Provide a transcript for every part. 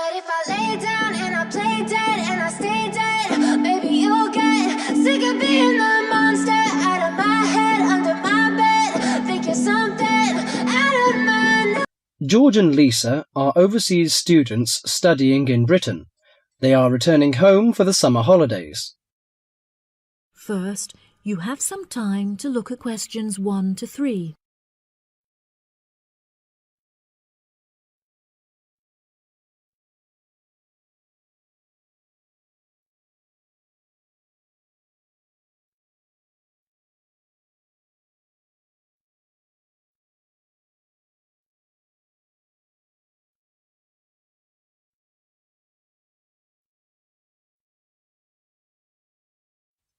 But if I lay down and I play dead and I stay dead, maybe you'll get sick of being the monster out of my head, under my bed. Think you're something out of my... George and Lisa are overseas students studying in Britain. They are returning home for the summer holidays. First, you have some time to look at questions 1 to 3.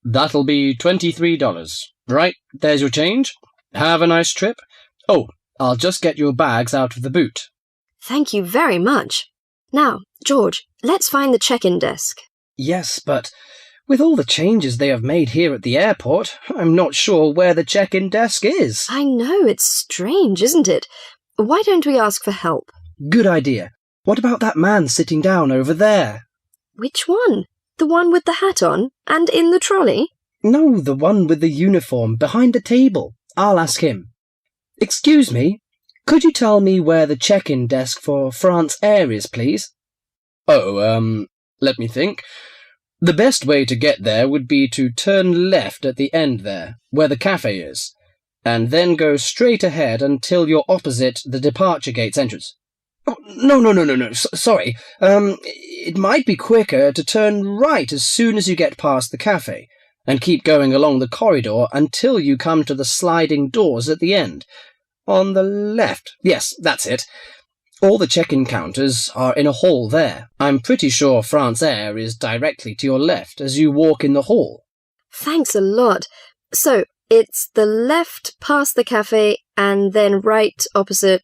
That'll be $23. Right, there's your change. Have a nice trip. Oh, I'll just get your bags out of the boot. Thank you very much. Now, George, let's find the check-in desk. Yes, but with all the changes they have made here at the airport, I'm not sure where the check-in desk is. I know, it's strange, isn't it? Why don't we ask for help? Good idea. What about that man sitting down over there? Which one? The one with the hat on and in the trolley? No, the one with the uniform behind the table. I'll ask him. Excuse me, could you tell me where the check-in desk for France Air is, please? Oh, let me think. The best way to get there would be to turn left at the end there, where the cafe is, and then go straight ahead until you're opposite the departure gates entrance. Oh, no, sorry. It might be quicker to turn right as soon as you get past the cafe, and keep going along the corridor until you come to the sliding doors at the end. On the left. Yes, that's it. All the check-in counters are in a hall there. I'm pretty sure France Air is directly to your left as you walk in the hall. Thanks a lot. So, it's the left past the cafe and then right opposite...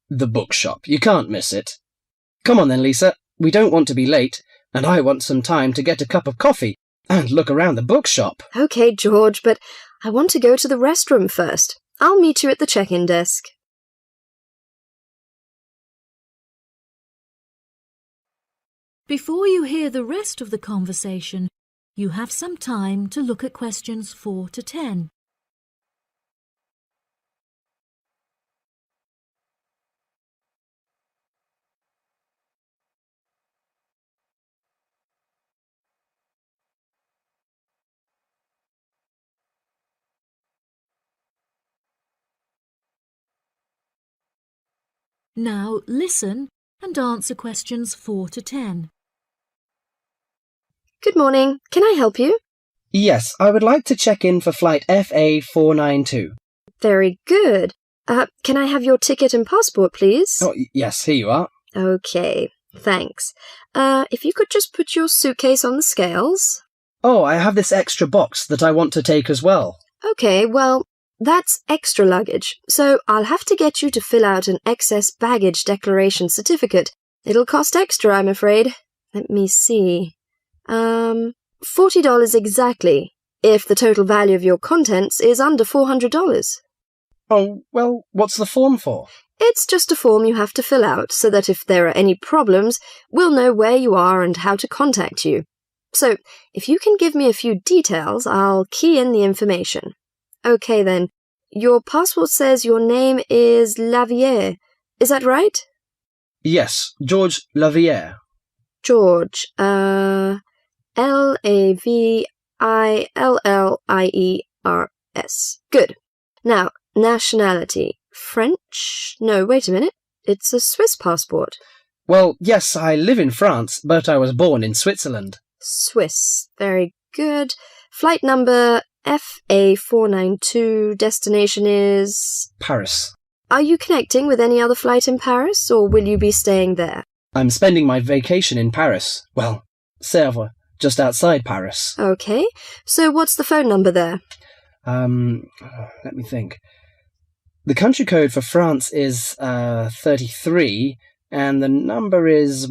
The bookshop. You can't miss it. Come on then, Lisa. We don't want to be late, and I want some time to get a cup of coffee and look around the bookshop. OK, George, but I want to go to the restroom first. I'll meet you at the check-in desk. Before you hear the rest of the conversation, you have some time to look at questions 4 to 10. Now listen and answer questions 4 to 10. Good morning. Can I help you? Yes, I would like to check in for flight FA492. Very good. Can I have your ticket and passport, please? Oh, yes, here you are. OK, thanks. If you could just put your suitcase on the scales. Oh, I have this extra box that I want to take as well. OK, well, that's extra luggage, so I'll have to get you to fill out an excess baggage declaration certificate. It'll cost extra, I'm afraid. Let me see. $40 exactly, if the total value of your contents is under $400. Oh, well, what's the form for? It's just a form you have to fill out so that if there are any problems, we'll know where you are and how to contact you. So, if you can give me a few details, I'll key in the information. OK then, your passport says your name is Lavier. Is that right? Yes, George Lavier. George, Lavillliers. Good. Now, nationality. French? No, wait a minute. It's a Swiss passport. Well, yes, I live in France, but I was born in Switzerland. Swiss. Very good. Flight number FA492. Destination is... Paris. Are you connecting with any other flight in Paris, or will you be staying there? I'm spending my vacation in Paris. Well, Sèvres, just outside Paris. OK. So what's the phone number there? Let me think. The country code for France is 33, and the number is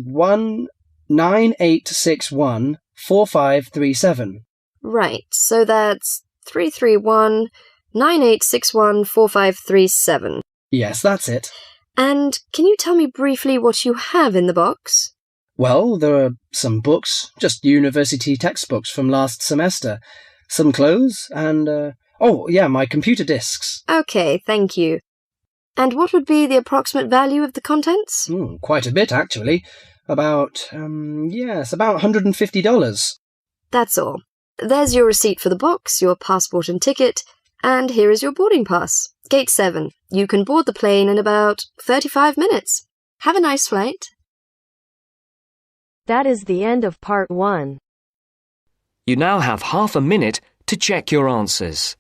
198614537. Right, so that's 331-9861-4537. Yes, that's it. And can you tell me briefly what you have in the box? Well, there are some books, just university textbooks from last semester, some clothes, and, my computer disks. Okay, thank you. And what would be the approximate value of the contents? Quite a bit, actually. About $150. That's all. There's your receipt for the box, your passport and ticket, and here is your boarding pass. Gate 7. You can board the plane in about 35 minutes. Have a nice flight. That is the end of part 1. You now have half a minute to check your answers.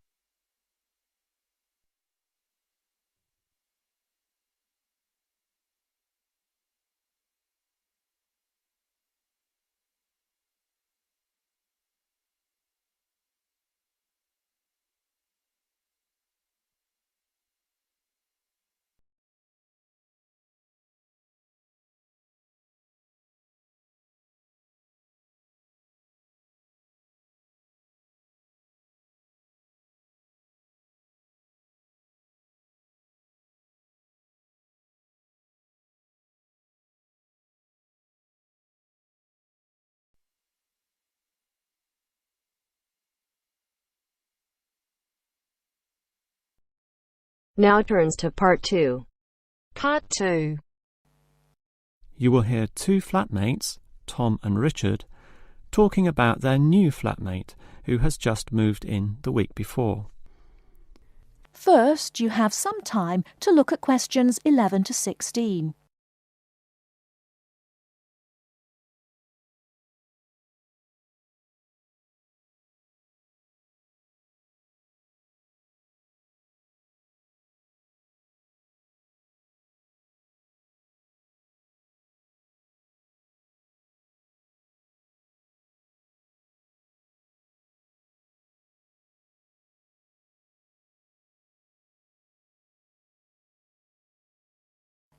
Now turns to part 2. Part 2. You will hear two flatmates, Tom and Richard, talking about their new flatmate who has just moved in the week before. First, you have some time to look at questions 11 to 16.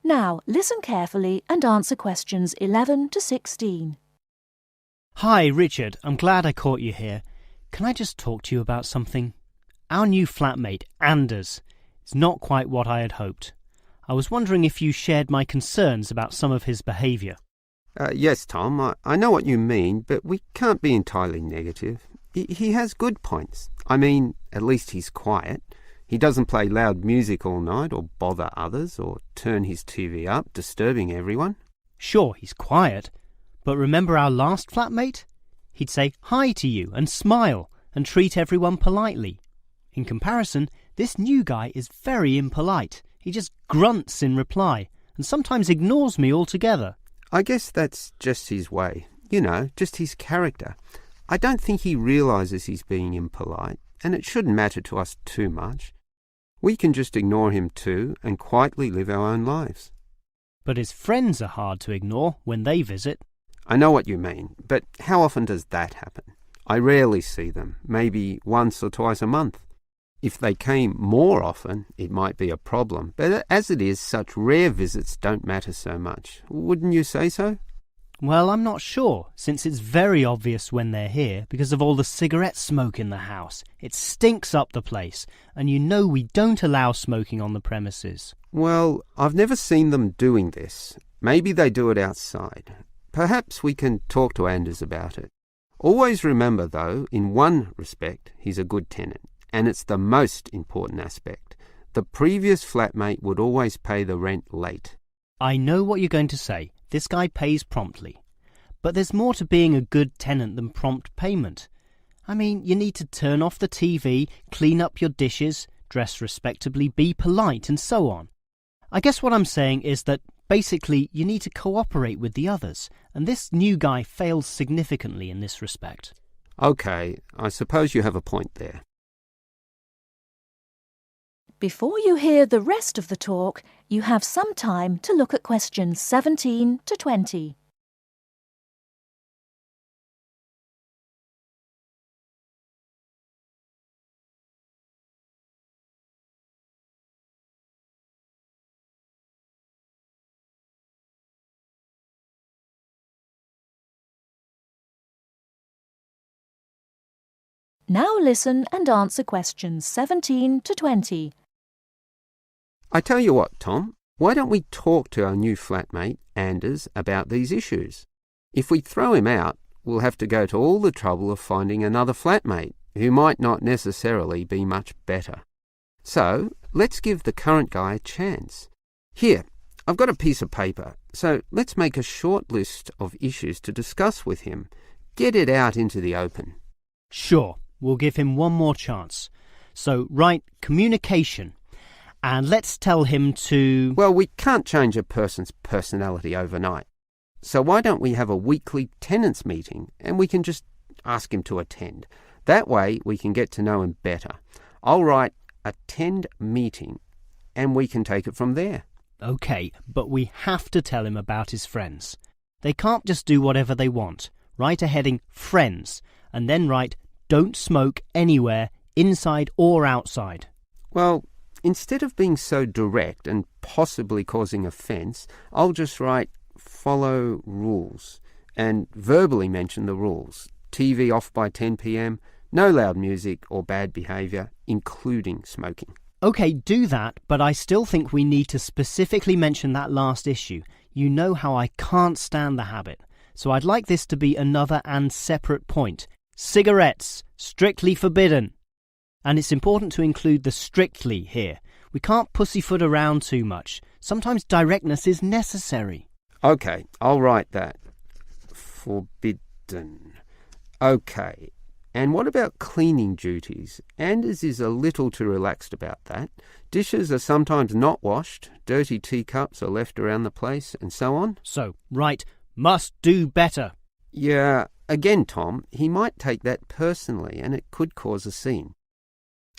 Now, listen carefully and answer questions 11 to 16. Hi, Richard. I'm glad I caught you here. Can I just talk to you about something? Our new flatmate, Anders, is not quite what I had hoped. I was wondering if you shared my concerns about some of his behaviour. Yes, Tom, I know what you mean, but we can't be entirely negative. He has good points. I mean, at least he's quiet. He doesn't play loud music all night or bother others or turn his TV up, disturbing everyone. Sure, he's quiet, but remember our last flatmate? He'd say hi to you and smile and treat everyone politely. In comparison, this new guy is very impolite. He just grunts in reply and sometimes ignores me altogether. I guess that's just his way. You know, just his character. I don't think he realises he's being impolite, and it shouldn't matter to us too much. We can just ignore him too and quietly live our own lives. But his friends are hard to ignore when they visit. I know what you mean, but how often does that happen? I rarely see them, maybe once or twice a month. If they came more often, it might be a problem, but as it is, such rare visits don't matter so much. Wouldn't you say so? Well, I'm not sure, since it's very obvious when they're here because of all the cigarette smoke in the house. It stinks up the place, and you know we don't allow smoking on the premises. Well, I've never seen them doing this. Maybe they do it outside. Perhaps we can talk to Anders about it. Always remember, though, in one respect, he's a good tenant, and it's the most important aspect. The previous flatmate would always pay the rent late. I know what you're going to say. This guy pays promptly. But there's more to being a good tenant than prompt payment. I mean, you need to turn off the TV, clean up your dishes, dress respectably, be polite, and so on. I guess what I'm saying is that basically you need to cooperate with the others, and this new guy fails significantly in this respect. Okay, I suppose you have a point there. Before you hear the rest of the talk, you have some time to look at questions 17 to 20. Now listen and answer questions 17 to 20. I tell you what, Tom, why don't we talk to our new flatmate, Anders, about these issues? If we throw him out, we'll have to go to all the trouble of finding another flatmate who might not necessarily be much better. So let's give the current guy a chance. Here, I've got a piece of paper, so let's make a short list of issues to discuss with him. Get it out into the open. Sure, we'll give him one more chance. So write communication, and let's tell him to... Well, we can't change a person's personality overnight. So why don't we have a weekly tenants meeting and we can just ask him to attend. That way we can get to know him better. I'll write attend meeting and we can take it from there. OK, but we have to tell him about his friends. They can't just do whatever they want. Write a heading friends and then write don't smoke anywhere, inside or outside. Well, instead of being so direct and possibly causing offence, I'll just write follow rules and verbally mention the rules. TV off by 10 p.m, no loud music or bad behaviour, including smoking. OK, do that, but I still think we need to specifically mention that last issue. You know how I can't stand the habit, so I'd like this to be another and separate point. Cigarettes, strictly forbidden. And it's important to include the strictly here. We can't pussyfoot around too much. Sometimes directness is necessary. OK, I'll write that. Forbidden. OK. And what about cleaning duties? Anders is a little too relaxed about that. Dishes are sometimes not washed, dirty teacups are left around the place, and so on. So, write, must do better. Yeah, again, Tom, he might take that personally and it could cause a scene.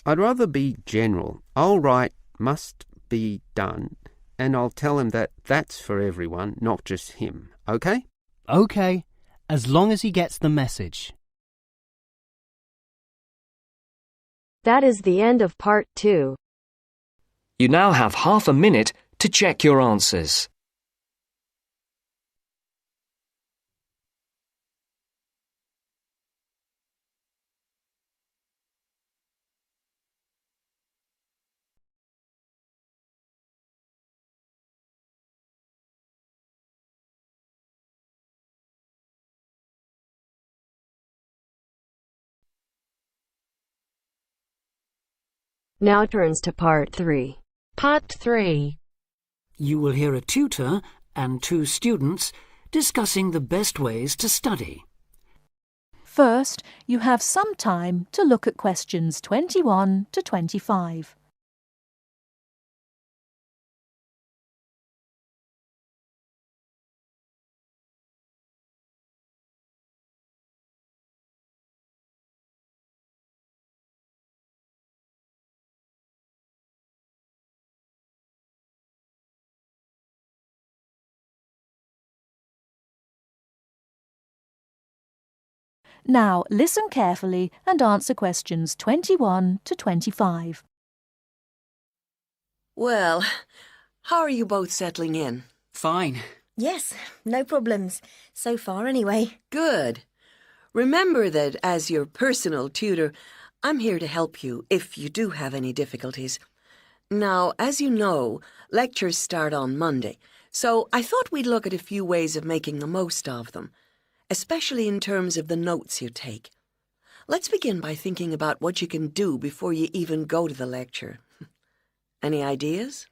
I'd rather be general. I'll write must be done and I'll tell him that that's for everyone, not just him. OK? OK, as long as he gets the message. That is the end of part 2. You now have half a minute to check your answers. Now turns to part 3. Part 3. You will hear a tutor and 2 students discussing the best ways to study. First, you have some time to look at questions 21 to 25. Now listen carefully and answer questions 21 to 25. Well, how are you both settling in? Fine. Yes, no problems. So far, anyway. Good. Remember that as your personal tutor, I'm here to help you if you do have any difficulties. Now, as you know, lectures start on Monday, so I thought we'd look at a few ways of making the most of them, especially in terms of the notes you take. Let's begin by thinking about what you can do before you even go to the lecture. Any ideas?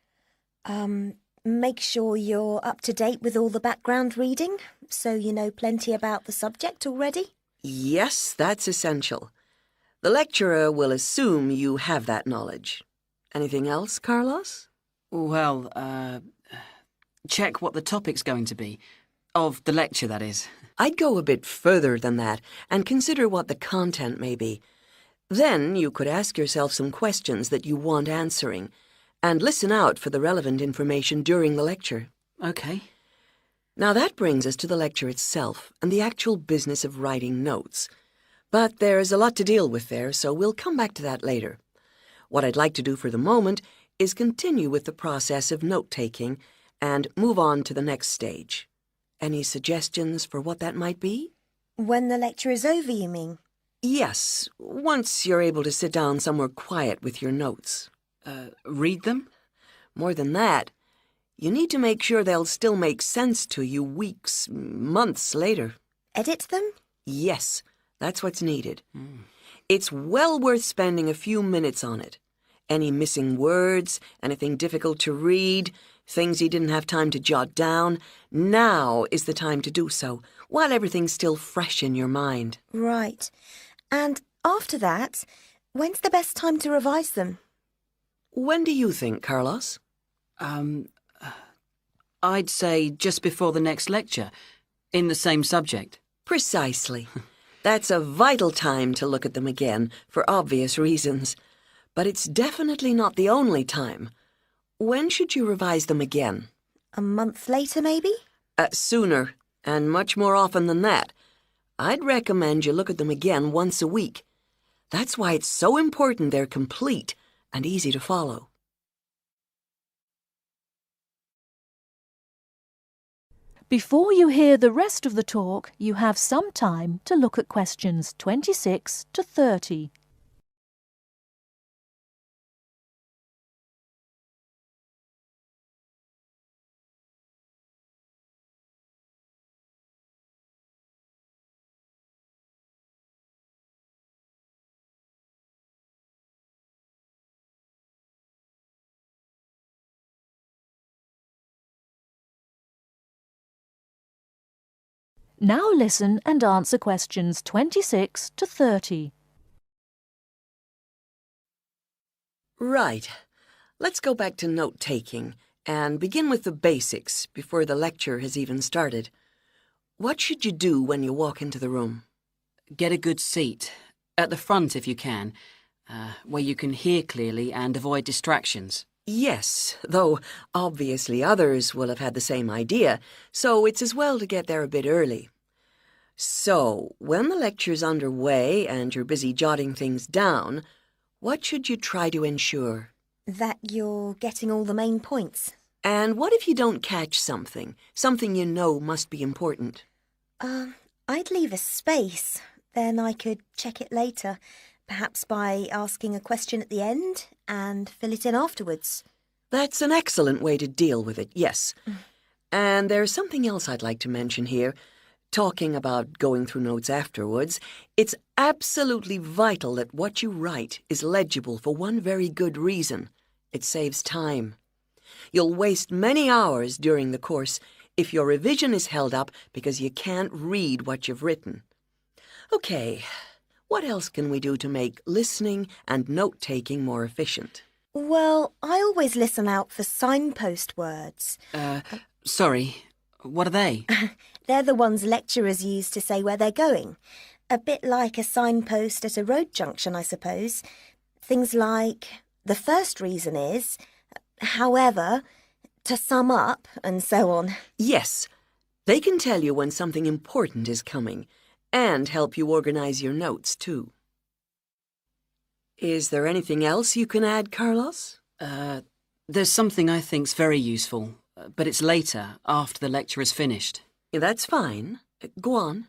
Make sure you're up to date with all the background reading, so you know plenty about the subject already. Yes, that's essential. The lecturer will assume you have that knowledge. Anything else, Carlos? Well, check what the topic's going to be. Of the lecture, that is. I'd go a bit further than that and consider what the content may be. Then you could ask yourself some questions that you want answering and listen out for the relevant information during the lecture. OK. Now that brings us to the lecture itself and the actual business of writing notes. But there's a lot to deal with there, so we'll come back to that later. What I'd like to do for the moment is continue with the process of note-taking and move on to the next stage. Any suggestions for what that might be? When the lecture is over, you mean? Yes, once you're able to sit down somewhere quiet with your notes. Read them? More than that, You need to make sure they'll still make sense to you weeks, months later. Edit them? Yes, that's what's needed. It's well worth spending a few minutes on it. Any missing words, anything difficult to read, things you didn't have time to jot down, now is the time to do so, while everything's still fresh in your mind. Right. And after that, when's the best time to revise them? When do you think, Carlos? I'd say just before the next lecture, in the same subject. Precisely. That's a vital time to look at them again, for obvious reasons. But it's definitely not the only time. When should you revise them again? A month later, maybe? Sooner, and much more often than that. I'd recommend you look at them again once a week. That's why it's so important they're complete and easy to follow. Before you hear the rest of the talk, you have some time to look at questions 26 to 30. Now listen and answer questions 26 to 30. Right. Let's go back to note-taking and begin with the basics before the lecture has even started. What should you do when you walk into the room? Get a good seat, at the front if you can, where you can hear clearly and avoid distractions. Yes, though obviously others will have had the same idea, so it's as well to get there a bit early. So, when the lecture's underway and you're busy jotting things down, what should you try to ensure? That you're getting all the main points. And what if you don't catch something you know must be important? I'd leave a space. Then I could check it later, perhaps by asking a question at the end and fill it in afterwards. That's an excellent way to deal with it, yes. And there's something else I'd like to mention here. Talking about going through notes afterwards, it's absolutely vital that what you write is legible for one very good reason. It saves time. You'll waste many hours during the course if your revision is held up because you can't read what you've written. Okay, what else can we do to make listening and note-taking more efficient? Well, I always listen out for signpost words. Sorry, what are they? They're the ones lecturers use to say where they're going. A bit like a signpost at a road junction, I suppose. Things like, the first reason is, however, to sum up, and so on. Yes, they can tell you when something important is coming, and help you organize your notes, too. Is there anything else you can add, Carlos? There's something I think's very useful, but it's later, after the lecture is finished. That's fine. Go on.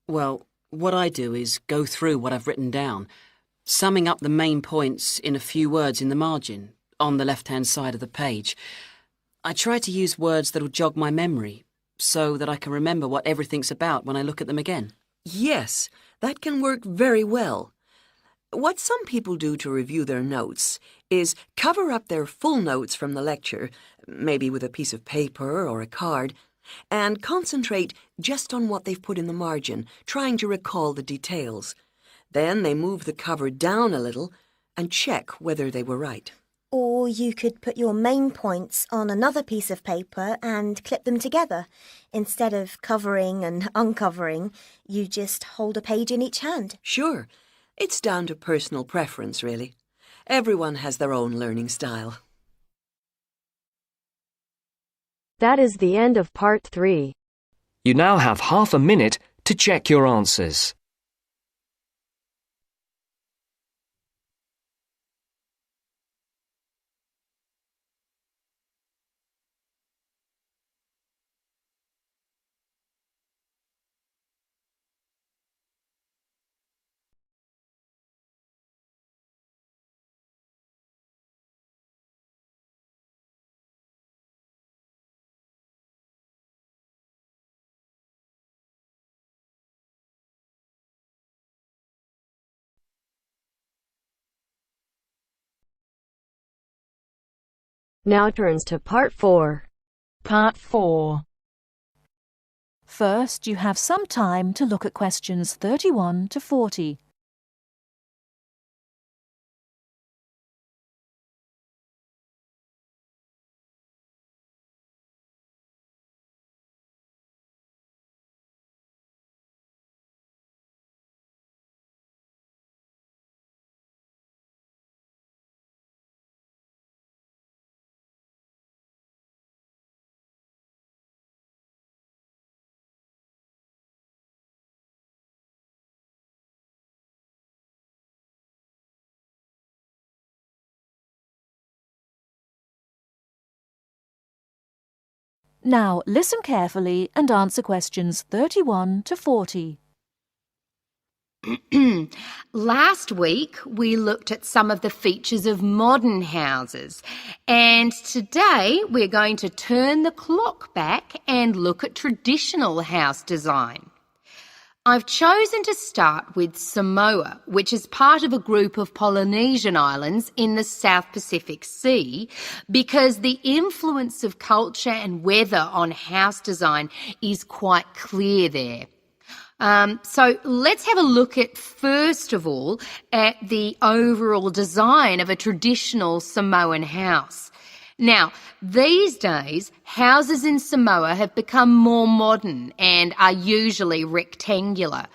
Well, what I do is go through what I've written down, summing up the main points in a few words in the margin, on the left-hand side of the page. I try to use words that'll jog my memory, so that I can remember what everything's about when I look at them again. Yes, that can work very well. What some people do to review their notes is cover up their full notes from the lecture, maybe with a piece of paper or a card, and concentrate just on what they've put in the margin, trying to recall the details. Then they move the cover down a little and check whether they were right. Or you could put your main points on another piece of paper and clip them together. Instead of covering and uncovering, you just hold a page in each hand. Sure. It's down to personal preference, really. Everyone has their own learning style. That is the end of part 3. You now have half a minute to check your answers. Now turns to Part 4. Part 4. First, you have some time to look at questions 31 to 40. Now listen carefully and answer questions 31 to 40. Last week we looked at some of the features of modern houses, and today we're going to turn the clock back and look at traditional house design. I've chosen to start with Samoa, which is part of a group of Polynesian islands in the South Pacific Sea, because the influence of culture and weather on house design is quite clear there. So let's have a look at, first of all, at the overall design of a traditional Samoan house. Now, these days, houses in Samoa have become more modern and are usually rectangular.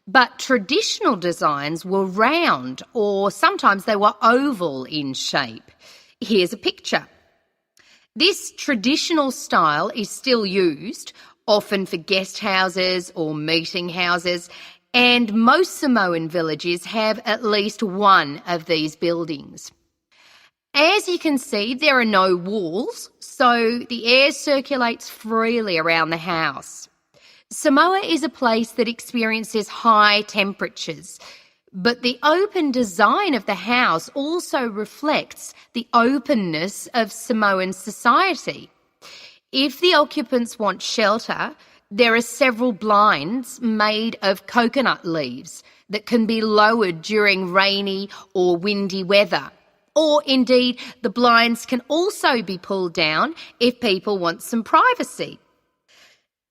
But traditional designs were round, or sometimes they were oval in shape. Here's a picture. This traditional style is still used, often for guest houses or meeting houses, and most Samoan villages have at least one of these buildings. As you can see, there are no walls, so the air circulates freely around the house. Samoa is a place that experiences high temperatures, but the open design of the house also reflects the openness of Samoan society. If the occupants want shelter, there are several blinds made of coconut leaves that can be lowered during rainy or windy weather. Or indeed, the blinds can also be pulled down if people want some privacy.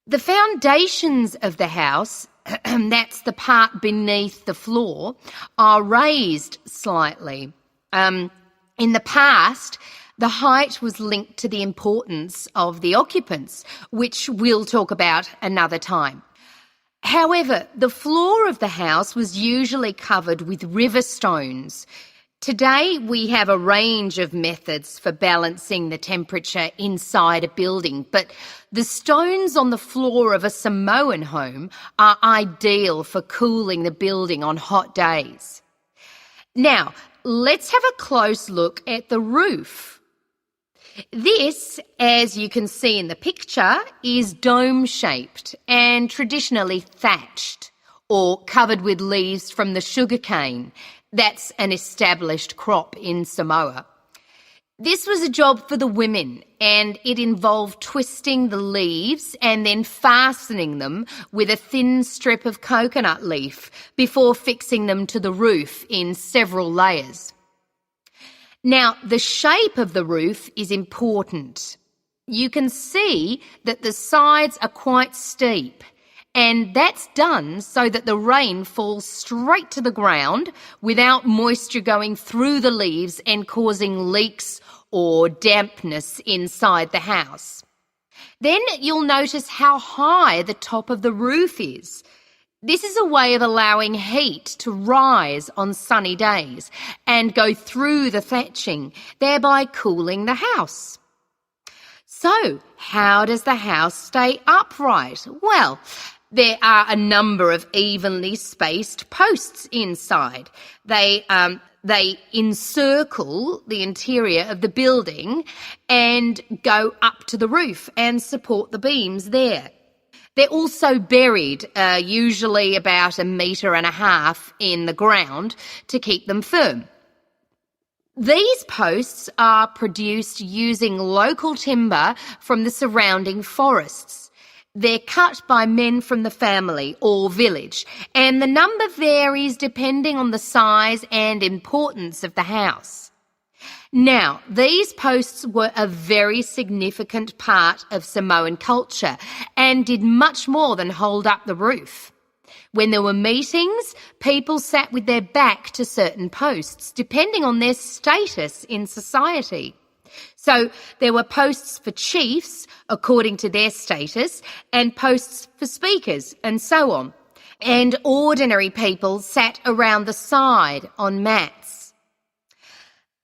The foundations of the house, that's the part beneath the floor, are raised slightly. In the past, the height was linked to the importance of the occupants, which we'll talk about another time. However, the floor of the house was usually covered with river stones. Today, we have a range of methods for balancing the temperature inside a building, but the stones on the floor of a Samoan home are ideal for cooling the building on hot days. Now, let's have a close look at the roof. This, as you can see in the picture, is dome-shaped and traditionally thatched or covered with leaves from the sugarcane. That's an established crop in Samoa. This was a job for the women, and it involved twisting the leaves and then fastening them with a thin strip of coconut leaf before fixing them to the roof in several layers. Now, the shape of the roof is important. You can see that the sides are quite steep, and that's done so that the rain falls straight to the ground without moisture going through the leaves and causing leaks or dampness inside the house. Then you'll notice how high the top of the roof is. This is a way of allowing heat to rise on sunny days and go through the thatching, thereby cooling the house. So, how does the house stay upright? Well, there are a number of evenly spaced posts inside. They encircle the interior of the building and go up to the roof and support the beams there. They're also buried, usually about 1.5 meters in the ground to keep them firm. These posts are produced using local timber from the surrounding forests. They're cut by men from the family or village, and the number varies depending on the size and importance of the house. Now, these posts were a very significant part of Samoan culture and did much more than hold up the roof. When there were meetings, people sat with their back to certain posts, depending on their status in society. So there were posts for chiefs, according to their status, and posts for speakers, and so on. And ordinary people sat around the side on mats.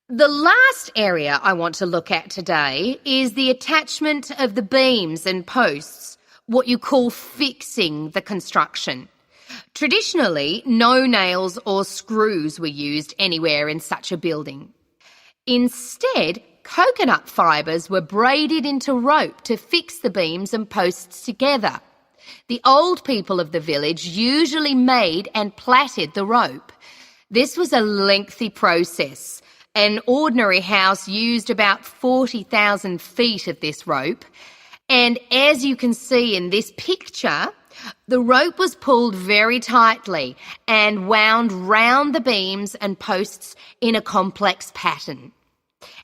The last area I want to look at today is the attachment of the beams and posts, what you call fixing the construction. Traditionally, no nails or screws were used anywhere in such a building. Instead, coconut fibres were braided into rope to fix the beams and posts together. The old people of the village usually made and plaited the rope. This was a lengthy process. An ordinary house used about 40,000 feet of this rope. And as you can see in this picture, the rope was pulled very tightly and wound round the beams and posts in a complex pattern.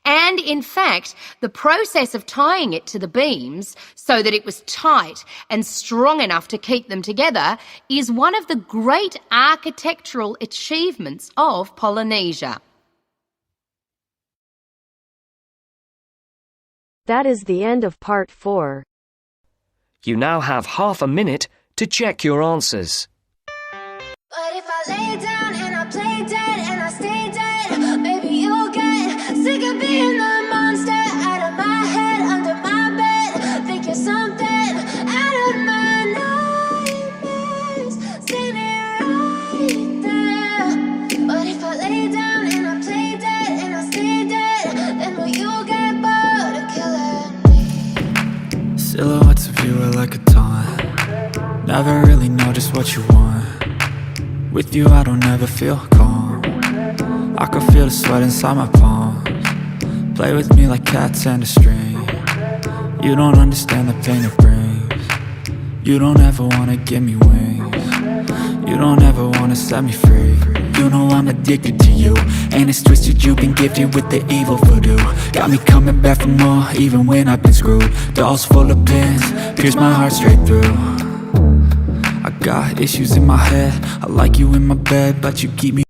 And in fact, the process of tying it to the beams so that it was tight and strong enough to keep them together is one of the great architectural achievements of Polynesia. That is the end of part 4. You now have half a minute to check your answers. But if I lay down and I play dead and I stay dead, maybe you'll get sick of being the monster out of my head, under my bed. Think you're something out of my nightmares, standing right there. But if I lay down and I play dead and I stay dead, then will you get bored of killing me? Silhouettes of you are like a taunt. Never really know just what you want. With you I don't ever feel calm. I can feel the sweat inside my palms. Play with me like cats and a string. You don't understand the pain it brings. You don't ever wanna give me wings. You don't ever wanna set me free. You know I'm addicted to you, and it's twisted, you've been gifted with the evil voodoo. Got me coming back for more, even when I've been screwed. Dolls full of pins, pierce my heart straight through. I got issues in my head, I like you in my bed, but you keep me